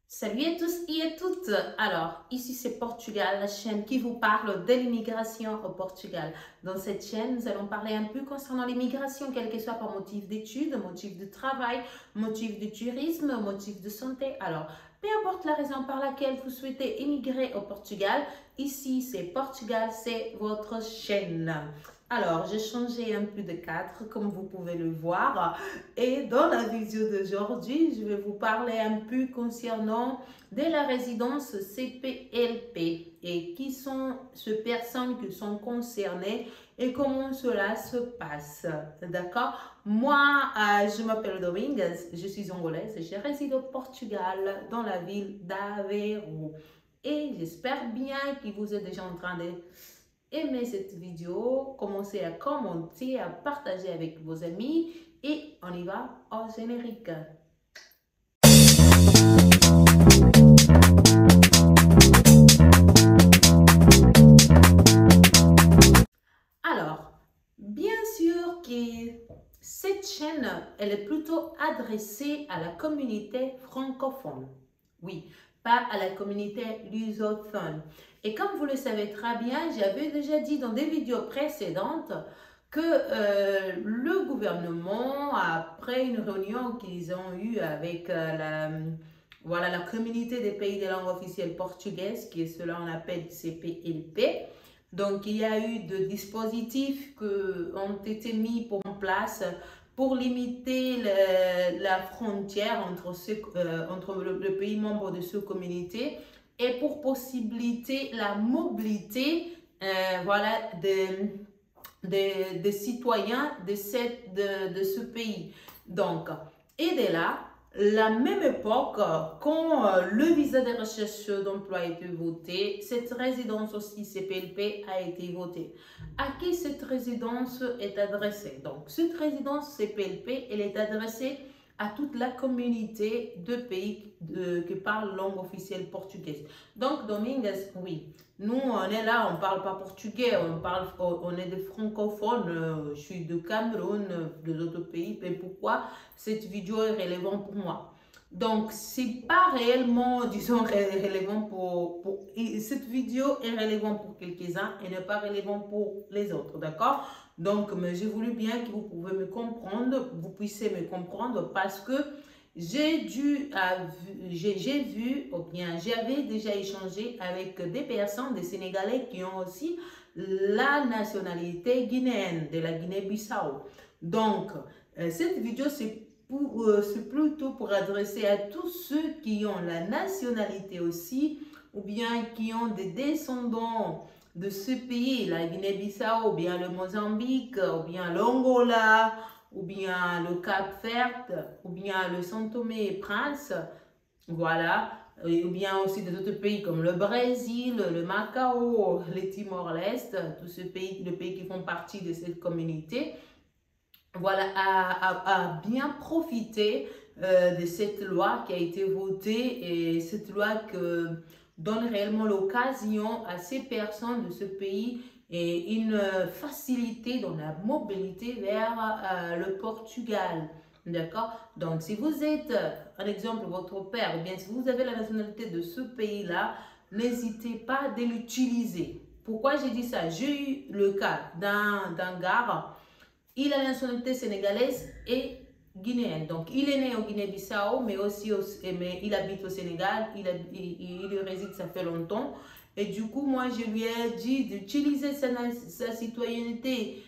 Salut à tous et à toutes. Alors, ici c'est Portugal, la chaîne qui vous parle de l'immigration au Portugal. Dans cette chaîne, nous allons parler un peu concernant l'immigration, quel que soit par motif d'études, motif de travail, motif de tourisme, motif de santé. Alors, peu importe la raison par laquelle vous souhaitez immigrer au Portugal, ici c'est Portugal, c'est votre chaîne. Alors, j'ai changé un peu de cadre, comme vous pouvez le voir. Et dans la vidéo d'aujourd'hui, je vais vous parler un peu concernant de la résidence CPLP et qui sont ces personnes qui sont concernées et comment cela se passe. D'accord? Moi, je m'appelle Domingues, je suis angolaise et je réside au Portugal dans la ville d'Aveiro. Et j'espère bien que vous êtes déjà en train de aimer cette vidéo, commencez à commenter, à partager avec vos amis et on y va au générique. Alors, bien sûr que cette chaîne, elle est plutôt adressée à la communauté francophone. Oui, pas à la communauté lusophone. Et comme vous le savez très bien, j'avais déjà dit dans des vidéos précédentes que le gouvernement, après une réunion qu'ils ont eue avec la communauté des pays de langue officielle portugaise, qui est cela on appelle CPLP, donc, il y a eu des dispositifs qui ont été mis en place pour limiter la frontière entre le pays membre de cette communauté et pour possibiliter la mobilité des citoyens de ce pays. Donc, et de là, la même époque, quand le visa de recherche d'emploi a été voté, cette résidence aussi CPLP a été votée. À qui cette résidence est adressée? Donc, cette résidence CPLP, elle est adressée à toute la communauté de pays qui parlent langue officielle portugaise. Donc, Domingues, oui, nous, on est là, on ne parle pas portugais, on est des francophones, je suis de Cameroun, des autres pays, mais pourquoi cette vidéo est relevante pour moi? Donc, c'est pas réellement, disons, relevant cette vidéo est relevante pour quelques-uns et n'est pas relevant pour les autres, d'accord? Donc, j'ai voulu bien que vous pouvez me comprendre, vous puissiez me comprendre parce que j'ai vu, ou bien j'avais déjà échangé avec des personnes, des Sénégalais qui ont aussi la nationalité guinéenne, de la Guinée-Bissau. Donc, cette vidéo, c'est plutôt pour adresser à tous ceux qui ont la nationalité aussi, ou bien qui ont des descendants de ce pays, la Guinée-Bissau, ou bien le Mozambique, ou bien l'Angola, ou bien le Cap-Vert, ou bien le São Tomé et Prince, voilà, ou bien aussi des autres pays comme le Brésil, le Macao, les Timor-Leste, tous ces pays, les pays qui font partie de cette communauté, voilà, à bien profiter de cette loi qui a été votée et cette loi que donne réellement l'occasion à ces personnes de ce pays et une facilité dans la mobilité vers le Portugal. D'accord? Donc, si vous êtes, un exemple, votre père, ou bien si vous avez la nationalité de ce pays-là, n'hésitez pas de l'utiliser. Pourquoi j'ai dit ça? J'ai eu le cas d'un gars. Il a la nationalité sénégalaise et guinéenne. Donc, il est né au Guinée-Bissau, mais il habite au Sénégal. Il réside, ça fait longtemps. Et du coup, moi, je lui ai dit d'utiliser sa citoyenneté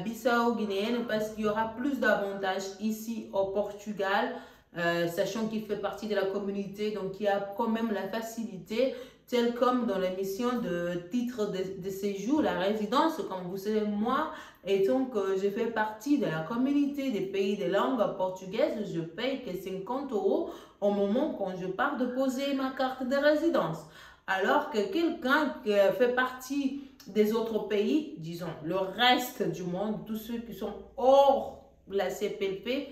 bissau-guinéenne parce qu'il y aura plus d'avantages ici au Portugal, sachant qu'il fait partie de la communauté. Donc, il y a quand même la facilité, telle comme dans l'émission de titre de séjour, la résidence. Comme vous savez, moi, étant que je fais partie de la communauté des pays de langue portugaise, je paye que 50 € au moment quand je pars de poser ma carte de résidence. Alors que quelqu'un qui fait partie des autres pays, disons le reste du monde, tous ceux qui sont hors la CPLP,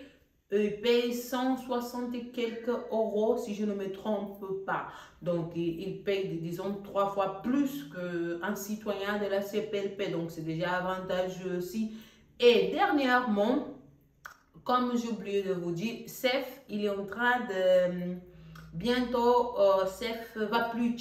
ils payent 160 et quelques euros si je ne me trompe pas. Donc, ils payent, disons, 3 fois plus qu'un citoyen de la CPLP. Donc, c'est déjà avantageux aussi. Et dernièrement, comme j'ai oublié de vous dire, CEF, il est en train bientôt, CEF va plus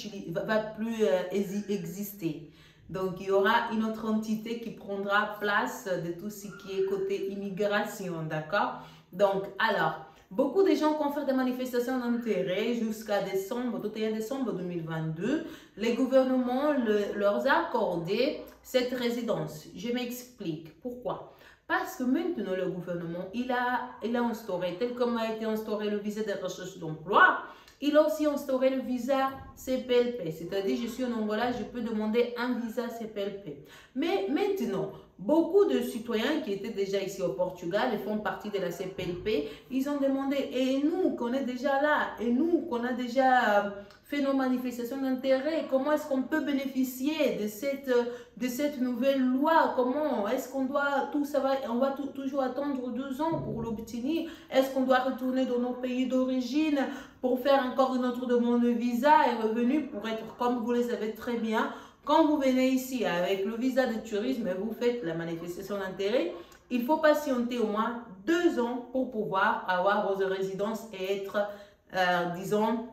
exister. Donc, il y aura une autre entité qui prendra place de tout ce qui est côté immigration, d'accord? Donc, alors, beaucoup de gens qui ont fait des manifestations d'intérêt jusqu'à décembre, 31 décembre 2022, les gouvernements leur a accordé cette résidence. Je m'explique. Pourquoi? Parce que maintenant, le gouvernement, il a instauré, tel comme a été instauré le visa de recherche d'emploi, il a aussi instauré le visa CPLP. C'est-à-dire, je suis en Angola, je peux demander un visa CPLP. Mais maintenant, beaucoup de citoyens qui étaient déjà ici au Portugal et font partie de la CPLP, ils ont demandé, et nous, qu'on est déjà là, et nous, qu'on a déjà fait nos manifestations d'intérêt, comment est-ce qu'on peut bénéficier de cette nouvelle loi? Comment est-ce qu'on doit, on va toujours attendre 2 ans pour l'obtenir? Est-ce qu'on doit retourner dans nos pays d'origine pour faire encore une autre demande de visa et revenu pour être, comme vous le savez très bien, quand vous venez ici avec le visa de tourisme et vous faites la manifestation d'intérêt, il faut patienter au moins 2 ans pour pouvoir avoir vos résidences et être, disons,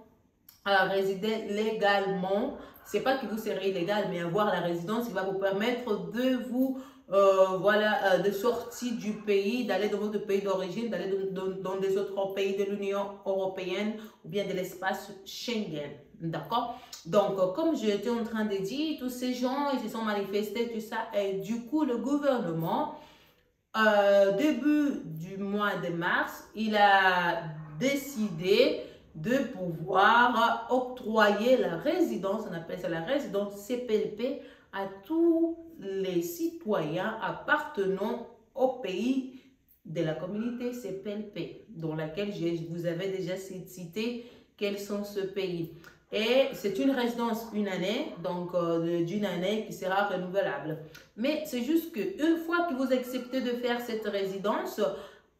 résider légalement. C'est pas que vous serez illégal, mais avoir la résidence qui va vous permettre de vous, de sortir du pays, d'aller dans votre pays d'origine, d'aller dans des autres pays de l'Union européenne ou bien de l'espace Schengen. D'accord? Donc, comme je étais en train de dire, tous ces gens, ils se sont manifestés, tout ça, et du coup, le gouvernement, début du mois de mars, il a décidé de pouvoir octroyer la résidence, on appelle ça la résidence CPLP, à tous les citoyens appartenant au pays de la communauté CPLP, dans laquelle je vous avais déjà cité quels sont ce pays. Et c'est une résidence une année, donc d'une année qui sera renouvelable. Mais c'est juste qu'une fois que vous acceptez de faire cette résidence,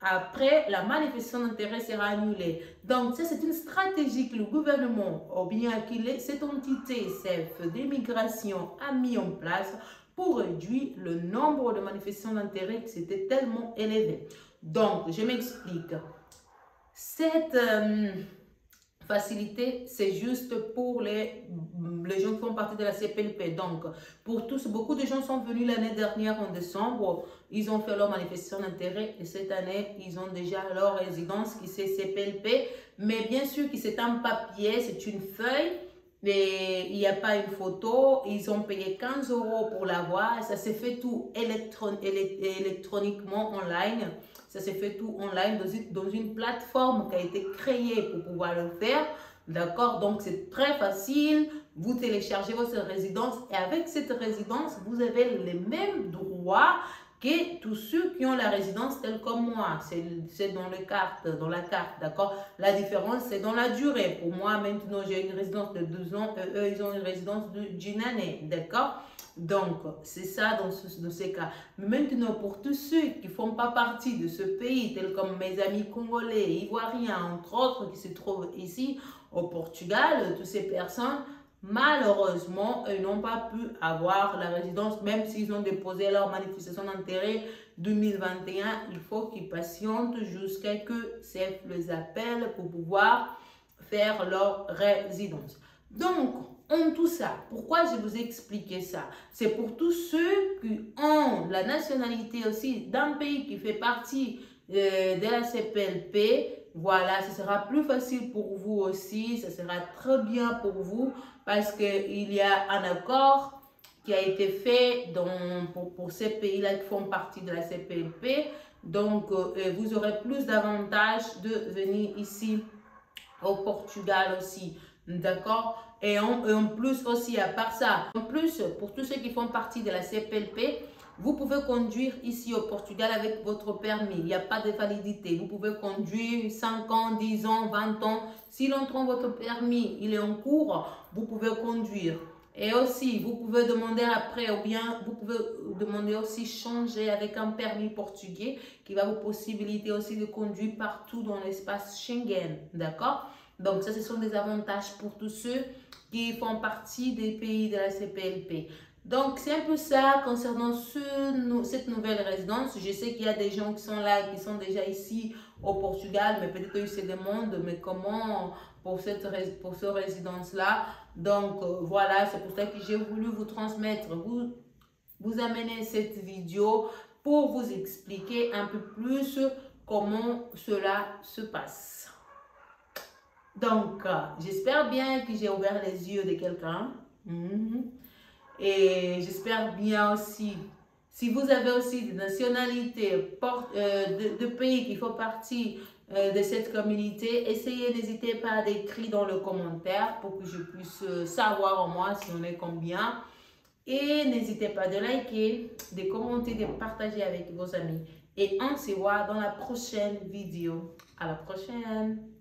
après, la manifestation d'intérêt sera annulée. Donc, ça, c'est une stratégie que le gouvernement, ou bien cette entité CEF d'immigration a mis en place pour réduire le nombre de manifestations d'intérêt qui s'était tellement élevé. Donc, je m'explique. Cette facilité, c'est juste pour les gens qui font partie de la CPLP. Donc, pour tous, beaucoup de gens sont venus l'année dernière en décembre, ils ont fait leur manifestation d'intérêt et cette année, ils ont déjà leur résidence qui c'est CPLP. Mais bien sûr que c'est un papier, c'est une feuille, mais il n'y a pas une photo. Ils ont payé 15 € pour l'avoir. Ça s'est fait tout électroniquement online. Ça s'est fait tout online dans une plateforme qui a été créée pour pouvoir le faire. D'accord? Donc, c'est très facile. Vous téléchargez votre résidence et avec cette résidence, vous avez les mêmes droits que tous ceux qui ont la résidence telle comme moi. C'est dans la carte, d'accord? La différence, c'est dans la durée. Pour moi, maintenant, j'ai une résidence de 2 ans et eux, ils ont une résidence d'une année, d'accord? Donc, c'est ça dans ces cas. Mais maintenant, pour tous ceux qui ne font pas partie de ce pays, tels comme mes amis congolais, ivoiriens, entre autres, qui se trouvent ici au Portugal, toutes ces personnes, malheureusement, ils n'ont pas pu avoir la résidence, même s'ils ont déposé leur manifestation d'intérêt 2021. Il faut qu'ils patientent jusqu'à ce que CEF les appelle pour pouvoir faire leur résidence. Donc, en tout ça, pourquoi je vous ai expliqué ça? C'est pour tous ceux qui ont la nationalité aussi d'un pays qui fait partie de la CPLP. Voilà, ce sera plus facile pour vous aussi, ça sera très bien pour vous parce qu'il y a un accord qui a été fait pour ces pays-là qui font partie de la CPLP. Donc, vous aurez plus d'avantages de venir ici au Portugal aussi. D'accord? Et en plus aussi, à part ça, en plus, pour tous ceux qui font partie de la CPLP, vous pouvez conduire ici au Portugal avec votre permis. Il n'y a pas de validité. Vous pouvez conduire 5 ans, 10 ans, 20 ans. Si longtemps votre permis il est en cours, vous pouvez conduire. Et aussi, vous pouvez demander après, ou bien vous pouvez demander aussi changer avec un permis portugais qui va vous possibiliter aussi de conduire partout dans l'espace Schengen. D'accord? Donc, ça, ce sont des avantages pour tous ceux qui font partie des pays de la CPLP. Donc, c'est un peu ça concernant cette nouvelle résidence. Je sais qu'il y a des gens qui sont là, qui sont déjà ici au Portugal, mais peut-être qu'ils se demandent, mais comment pour ce résidence-là. Donc, voilà, c'est pour ça que j'ai voulu vous transmettre, vous amener cette vidéo pour vous expliquer un peu plus comment cela se passe. Donc, j'espère bien que j'ai ouvert les yeux de quelqu'un. Et j'espère bien aussi, si vous avez aussi des nationalités, de pays qui font partie de cette communauté, essayez, n'hésitez pas à écrire dans le commentaire pour que je puisse savoir en moi si on est combien. Et n'hésitez pas de liker, de commenter, de partager avec vos amis. Et on se voit dans la prochaine vidéo. À la prochaine!